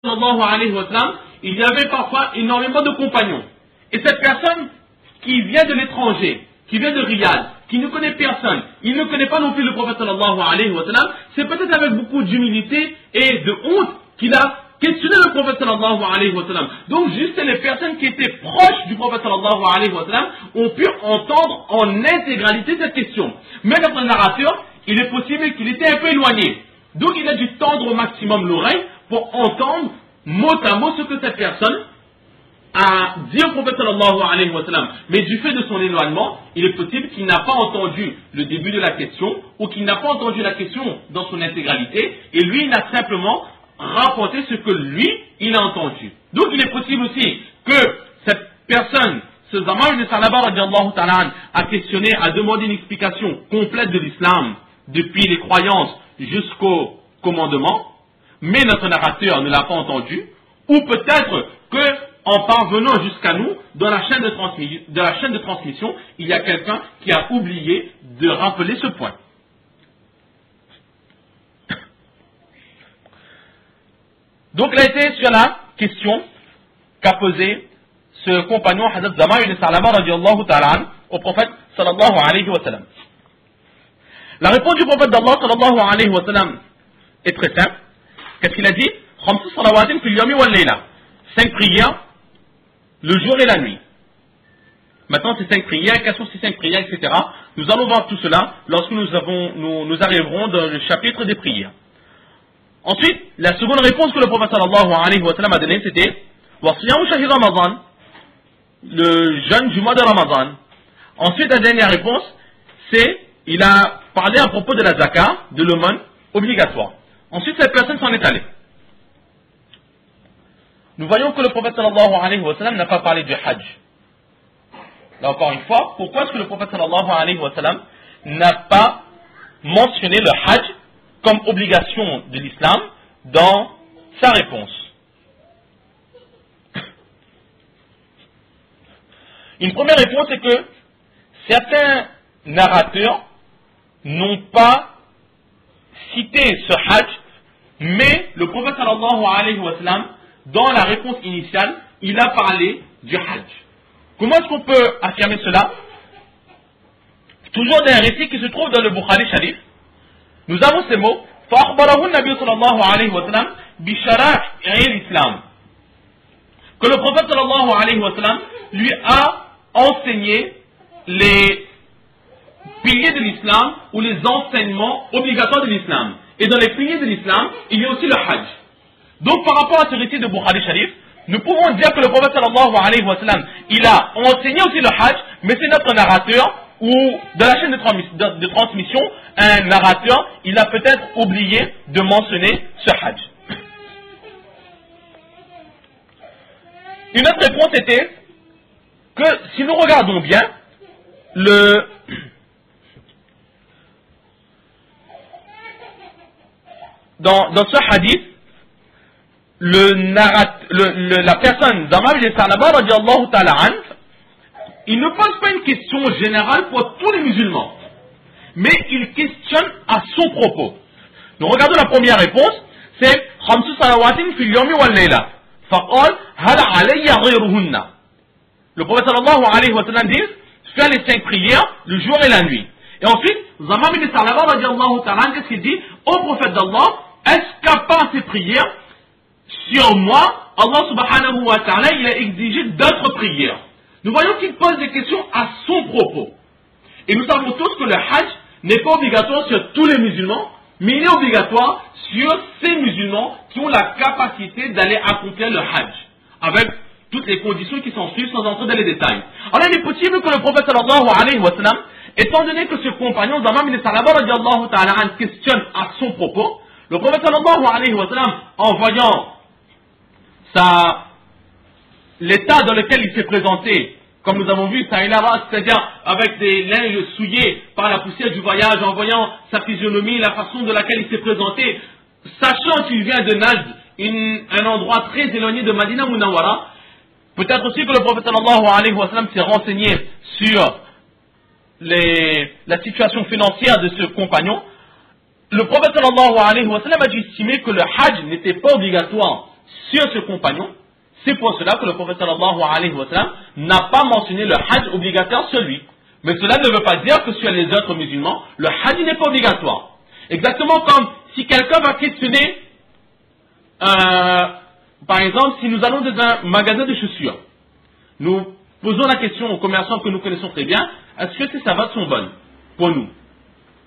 sallallahu alayhi wa sallam, il y avait parfois énormément de compagnons. Et cette personne qui vient de l'étranger, qui vient de Riyad, qui ne connaît personne, il ne connaît pas non plus le prophète sallallahu alayhi wa sallam, c'est peut-être avec beaucoup d'humilité et de honte qu'il a questionné le prophète sallallahu alayhi wa sallam. Donc juste les personnes qui étaient proches du prophète sallallahu alayhi wa sallam ont pu entendre en intégralité cette question. Mais notre narrateur, il est possible qu'il était un peu éloigné. Donc il a dû tendre au maximum l'oreille pour entendre mot à mot ce que cette personne a dit au prophète sallallahu alayhi wa sallam. Mais du fait de son éloignement, il est possible qu'il n'a pas entendu le début de la question ou qu'il n'a pas entendu la question dans son intégralité et lui il a simplement rapporté ce que lui il a entendu. Donc il est possible aussi que cette personne, ce Zaman ibn Salaba radiallahu ta'ala a questionné, a demandé une explication complète de l'islam depuis les croyances jusqu'au commandement, mais notre narrateur ne l'a pas entendu, ou peut-être que en parvenant jusqu'à nous, dans la chaîne de transmission, il y a quelqu'un qui a oublié de rappeler ce point. Donc là était sur la question qu'a posée ce compagnon Hazrat Zaman ibn Salama radiallahu ta'ala au prophète sallallahu alayhi wa sallam. La réponse du prophète d'Allah sallallahu alayhi wa sallam est très simple. Qu'est-ce qu'il a dit? 5 prières le jour et la nuit. Maintenant, ces 5 prières, quelles sont ces 5 prières, etc. Nous allons voir tout cela lorsque nous arriverons dans le chapitre des prières. Ensuite, la seconde réponse que le prophète sallallahu alayhi wa sallam a donnée, c'était Wasiyamu Shahid Ramadan, le jeûne du mois de Ramadan. Ensuite, la dernière réponse, c'est il a parlé à propos de la zakat, de l'aumône obligatoire. Ensuite, cette personne s'en est allée. Nous voyons que le prophète sallallahu alayhi wa sallam n'a pas parlé du hajj. Là encore une fois, pourquoi est-ce que le prophète sallallahu alayhi wa sallam n'a pas mentionné le hajj comme obligation de l'islam dans sa réponse? Une première réponse est que certains narrateurs n'ont pas cité ce hajj, mais le prophète sallallahu alayhi wa sallam, dans la réponse initiale, il a parlé du hajj. Comment est-ce qu'on peut affirmer cela? Toujours dans un récit qui se trouve dans le Bukhari Sharif, nous avons ces mots فَأَخْبَرَهُ النَّبِيُّ صَلَى اللَّهُ عَلَيْهِ وَسَلَّمَ بِشَرَائِعِ الْإِسْلَامِ, que le prophète sallallahu alayhi wa sallam lui a enseigné les piliers de l'islam ou les enseignements obligatoires de l'islam. Et dans les piliers de l'islam, il y a aussi le hajj. Donc par rapport à ce récit de Bukhari Sharif, nous pouvons dire que le prophète sallallahu alayhi wa sallam, il a enseigné aussi le hajj, mais c'est notre narrateur, ou dans la chaîne de transmission, un narrateur, il a peut-être oublié de mentionner ce hajj. Une autre réponse était que si nous regardons bien, dans ce hadith, la personne, Zaman ibn Salaba radiallahu ta'ala anhu, il ne pose pas une question générale pour tous les musulmans, mais il questionne à son propos. Nous regardons la première réponse, c'est خمس صلوات في اليوم والليلة فقال هل علي غيرهن. Le prophète sallallahu alayhi wa sallam dit faire les 5 prières le jour et la nuit. Et ensuite, Zaman ibn Salaba radiallahu ta'ala anhu, qu'est-ce qu'il dit? Ô prophète d'Allah, est-ce qu'à part ces prières, sur moi, Allah subhanahu wa ta'ala, il a exigé d'autres prières? Nous voyons qu'il pose des questions à son propos. Et nous savons tous que le hajj n'est pas obligatoire sur tous les musulmans, mais il est obligatoire sur ces musulmans qui ont la capacité d'aller accomplir le hajj, avec toutes les conditions qui s'en suivent sans entrer dans les détails. Alors il est possible que le prophète sallallahu alayhi wa sallam, étant donné que ce compagnon Zaman ibn Salaba radiallahu ta'ala anhu questionne à son propos, le prophète sallallahu alayhi wa sallam, en voyant l'état dans lequel il s'est présenté, comme nous avons vu, c'est-à-dire avec des linges souillés par la poussière du voyage, en voyant sa physionomie, la façon de laquelle il s'est présenté, sachant qu'il vient de Najd, un endroit très éloigné de Madina Munawwara, peut-être aussi que le prophète sallallahu alayhi wa sallam s'est renseigné sur la situation financière de ce compagnon. Le prophète sallallahu alayhi wa sallam a dû estimer que le hajj n'était pas obligatoire sur ce compagnon. C'est pour cela que le prophète sallallahu alayhi wa sallam n'a pas mentionné le hajj obligatoire sur lui. Mais cela ne veut pas dire que sur les autres musulmans, le hajj n'est pas obligatoire. Exactement comme si quelqu'un va questionner, par exemple, si nous allons dans un magasin de chaussures, nous posons la question aux commerçants que nous connaissons très bien, est-ce que ces savates sont bonnes pour nous?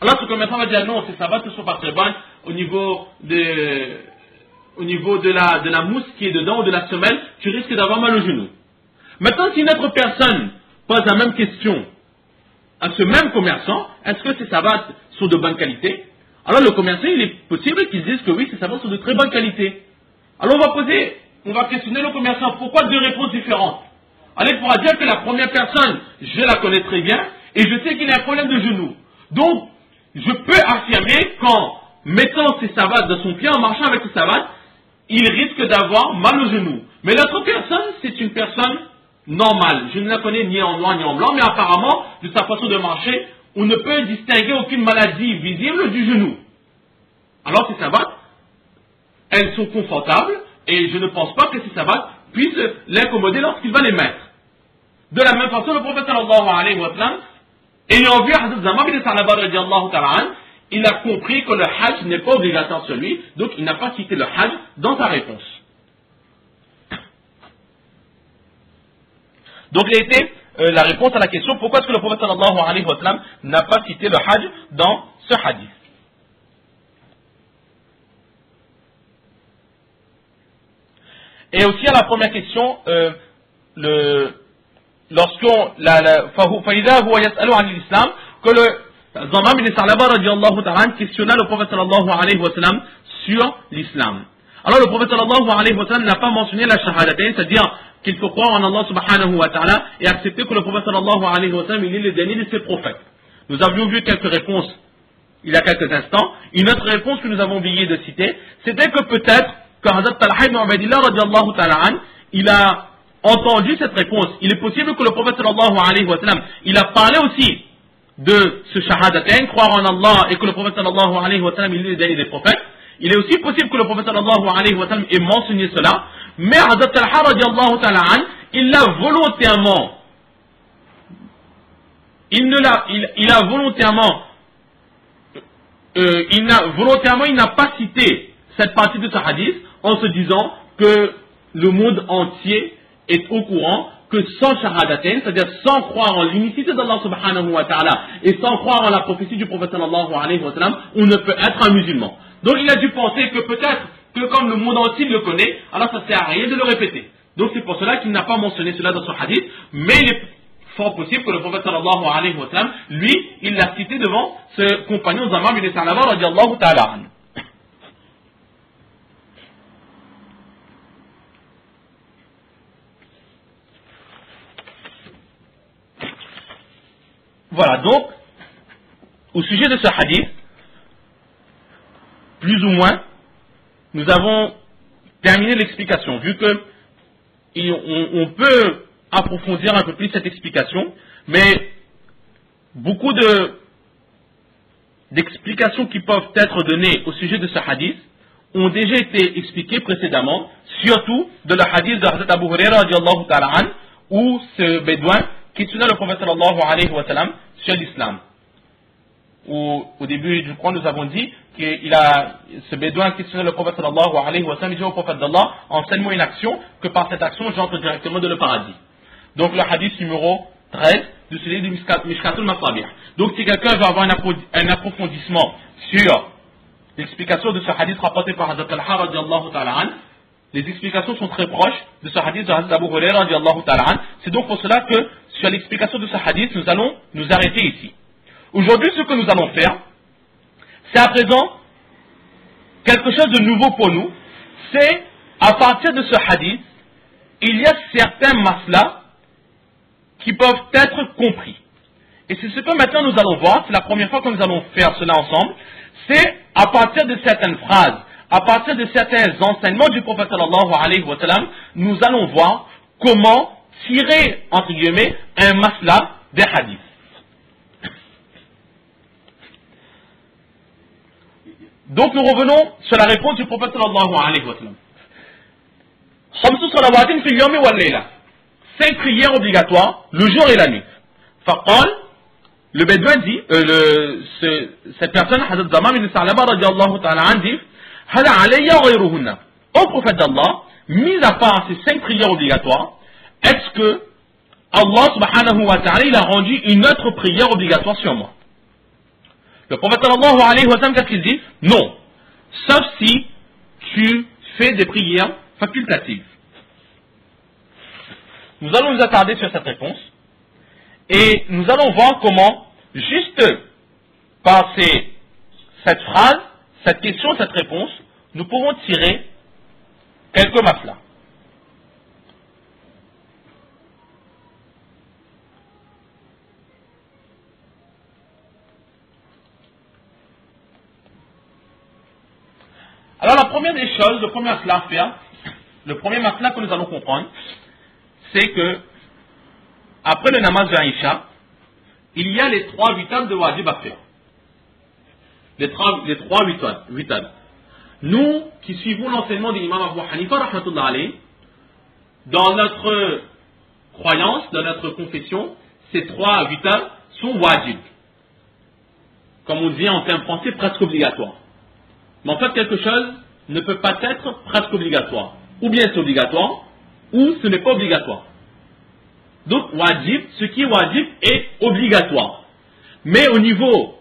Alors ce commerçant va dire non, ces savates ne sont pas très bonnes au niveau de la mousse qui est dedans ou de la semelle, tu risques d'avoir mal au genou. Maintenant, si une autre personne pose la même question à ce même commerçant, est-ce que ces savates sont de bonne qualité? Alors le commerçant, il est possible qu'il dise que oui, ces savates sont de très bonne qualité. Alors on va questionner le commerçant, pourquoi deux réponses différentes? Alors il pourra dire que la première personne, je la connais très bien, et je sais qu'il a un problème de genou. Donc, je peux affirmer qu'en mettant ses savates dans son pied, en marchant avec ses savates, il risque d'avoir mal au genou. Mais l'autre personne, c'est une personne normale. Je ne la connais ni en noir ni en blanc, mais apparemment, de sa façon de marcher, on ne peut distinguer aucune maladie visible du genou. Alors ces savates, elles sont confortables, et je ne pense pas que ces savates puissent l'incommoder lorsqu'il va les mettre. De la même façon, le prophète sallallahu alayhi wa sallam, ayant vu Hazrat Zamam bin Salaba radiallahu ta'ala an, il a compris que le hajj n'est pas obligatoire sur lui, donc il n'a pas cité le hajj dans sa réponse. Donc il a été la réponse à la question pourquoi est-ce que le prophète sallallahu alayhi wa sallam n'a pas cité le hajj dans ce hadith. Et aussi à la première question, lorsqu'on فَإِذَا هُوَ يَسْأَلُ عَنِ الْإِسْلَامِ, que le Zamam bin Salaba radiallahu ta'ala questionna le prophète sallallahu alayhi wa sallam sur l'islam. Alors le prophète sallallahu alayhi wa sallam n'a pas mentionné la shahadatain, c'est-à-dire qu'il faut croire en Allah subhanahu wa ta'ala et accepter que le prophète sallallahu alayhi wa sallam il est le dernier de ses prophètes. Nous avions vu quelques réponses il y a quelques instants. Une autre réponse que nous avons oublié de citer, c'était que peut-être que Hazrat Talha ibn Ubaydillah radiallahu ta'ala an, il a entendu cette réponse. Il est possible que le prophète sallallahu alayhi wa sallam, il a parlé aussi de ce shahadatain, croire en Allah, et que le prophète sallallahu alayhi wa sallam, il est le dernier des prophètes. Il est aussi possible que le prophète sallallahu alayhi wa sallam ait mentionné cela, mais Hazrat Talha radiallahu ta'ala an, il n'a volontairement il n'a pas cité cette partie de ce hadith en se disant que le monde entier est au courant que sans shahadatain, c'est-à-dire sans croire en l'unicité d'Allah subhanahu wa ta'ala et sans croire en la prophétie du prophète sallallahu alayhi wa sallam, on ne peut être un musulman. Donc il a dû penser que peut-être que comme le monde entier le connaît, alors ça ne sert à rien de le répéter. Donc c'est pour cela qu'il n'a pas mentionné cela dans son hadith, mais il est fort possible que le prophète sallallahu alayhi wa sallam, lui, il l'a cité devant ce compagnon Zamam bin Salaba radiallahu ta'ala an. Voilà, donc, au sujet de ce hadith, plus ou moins, nous avons terminé l'explication, vu que on peut approfondir un peu plus cette explication, mais beaucoup d'explications qui peuvent être données au sujet de ce hadith ont déjà été expliquées précédemment, surtout de le hadith de Hazrat Abu Huraira radiallahu ta'ala an, où ce bédouin questionna le prophète sallallahu alayhi wa sallam sur l'islam. Au début du Coran, nous avons dit que ce bédouin questionnait le prophète sallallahu alayhi wa sallam, il dit au prophète d'Allah, enseigne-moi une action, que par cette action j'entre directement dans le paradis. Donc le hadith numéro 13 de celui du Mishkatul Masabih. Donc si quelqu'un veut avoir un approfondissement sur l'explication de ce hadith rapporté par Hazrat Talha radiallahu ta'ala an, les explications sont très proches de ce hadith de Hazrat Abu Huraira radiallahu ta'ala an. C'est donc pour cela que sur l'explication de ce hadith, nous allons nous arrêter ici. Aujourd'hui, ce que nous allons faire, c'est à présent quelque chose de nouveau pour nous. C'est, à partir de ce hadith, il y a certains maslas qui peuvent être compris. Et c'est ce que maintenant nous allons voir, c'est la première fois que nous allons faire cela ensemble, c'est à partir de certaines phrases, à partir de certains enseignements du prophète sallallahu alayhi wa sallam, nous allons voir comment tirer, entre guillemets, un masla des hadiths. Donc nous revenons sur la réponse du prophète sallallahu alayhi wa sallam. salawatin fi yawmi wal layla. 5 prières obligatoires, le jour et la nuit. Faqal, le bédouin dit, cette personne, Hazrat Zamam ibn Sa'laba radiallahu ta'ala an dit, Hala alayya ghayruhunna. Au prophète d'Allah, mis à part ces 5 prières obligatoires, est-ce que Allah subhanahu wa ta'ala, il a rendu une autre prière obligatoire sur moi? Le prophète sallallahu alayhi wa sallam, qu'est-ce qu'il dit? Non. Sauf si tu fais des prières facultatives. Nous allons nous attarder sur cette réponse et nous allons voir comment, juste par cette phrase, cette question, cette réponse, nous pouvons tirer quelques maslas. Alors la première des choses, le premier masla à faire, le premier masla que nous allons comprendre, c'est que après le namaz de Aïcha, il y a les 3 vitales de wajib à faire. Les trois vitales. Nous qui suivons l'enseignement de l'imam Abu Hanifa rahmatullah alayhi, dans notre croyance, dans notre confession, ces 3 vitales sont wajib. Comme on dit en termes français, presque obligatoire. Mais en fait, quelque chose ne peut pas être presque obligatoire. Ou bien c'est obligatoire, ou ce n'est pas obligatoire. Donc, wajib, ce qui est wajib est obligatoire. Mais au niveau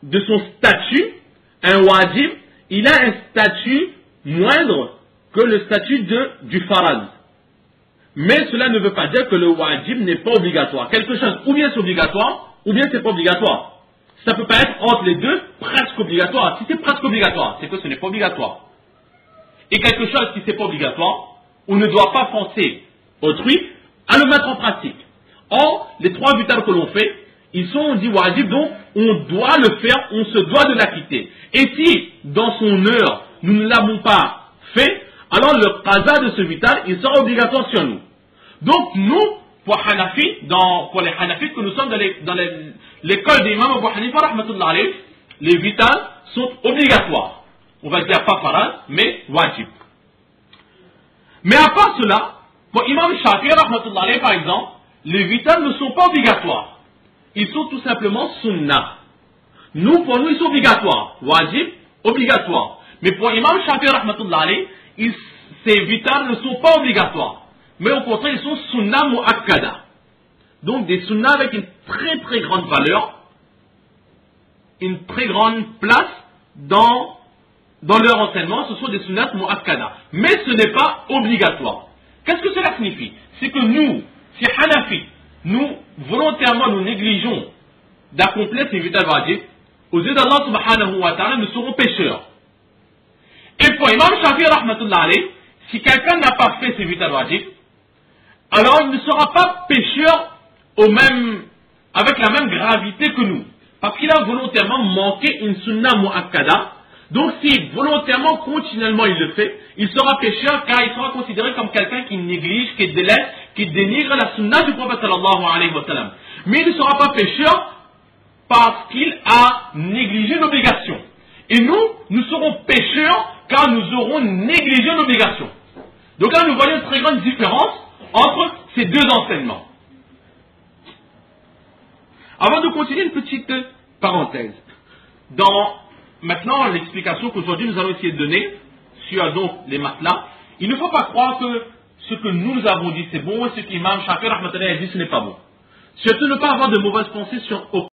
de son statut, un wajib, il a un statut moindre que le statut du farad. Mais cela ne veut pas dire que le wajib n'est pas obligatoire. Quelque chose, ou bien c'est obligatoire, ou bien c'est pas obligatoire. Ça peut pas être entre les deux presque obligatoire. Si c'est presque obligatoire, c'est que ce n'est pas obligatoire. Et quelque chose qui n'est pas obligatoire, on ne doit pas forcer autrui à le mettre en pratique. Or, les 3 vitales que l'on fait, ils sont, on dit wajib, donc on doit le faire, on se doit de l'acquitter. Et si, dans son heure, nous ne l'avons pas fait, alors le qaza de ce vital, il sera obligatoire sur nous. Donc nous, pour les Hanafites que nous sommes dans l'école d'Imam Abu Hanifa rahmatullah alayhi, les vitales sont obligatoires. On va dire pas farad, mais wajib. Mais à part cela, pour Imam Shafi'i rahmatullah alayhi par exemple, les vitales ne sont pas obligatoires. Ils sont tout simplement sunnah. Pour nous, ils sont obligatoires. Wajib, obligatoire. Mais pour Imam Shafi'i rahmatullah alayhi, ces vitales ne sont pas obligatoires. Mais au contraire, ils sont sunnah mu'akkada. Donc des sunnahs avec une très très grande valeur, une très grande place dans leur enseignement, ce sont des sunnahs mu'akkada. Mais ce n'est pas obligatoire. Qu'est-ce que cela signifie? C'est que nous, si Hanafi, nous volontairement nous négligeons d'accomplir ces vitales wajib, aux yeux d'Allah subhanahu wa ta'ala, nous serons pécheurs. Et pour Imam Shafi'i rahmatullah alayhi, si quelqu'un n'a pas fait ces vitales wajib, alors il ne sera pas pécheur avec la même gravité que nous. Parce qu'il a volontairement manqué une sunna mu'akkada. Donc si volontairement, continuellement il le fait, il sera pécheur car il sera considéré comme quelqu'un qui néglige, qui délaisse, qui dénigre la sunna du prophète sallallahu alayhi wa sallam. Mais il ne sera pas pécheur parce qu'il a négligé l'obligation. Et nous serons pécheurs car nous aurons négligé l'obligation. Donc là nous voyons une très grande différence entre ces deux enseignements. Avant de continuer, une petite parenthèse. Dans maintenant l'explication qu'aujourd'hui nous allons essayer de donner sur donc les matelas, il ne faut pas croire que ce que nous avons dit c'est bon et ce qu'Imam Shafi'i rahmatullah a dit ce n'est pas bon. Surtout ne pas avoir de mauvaises pensées sur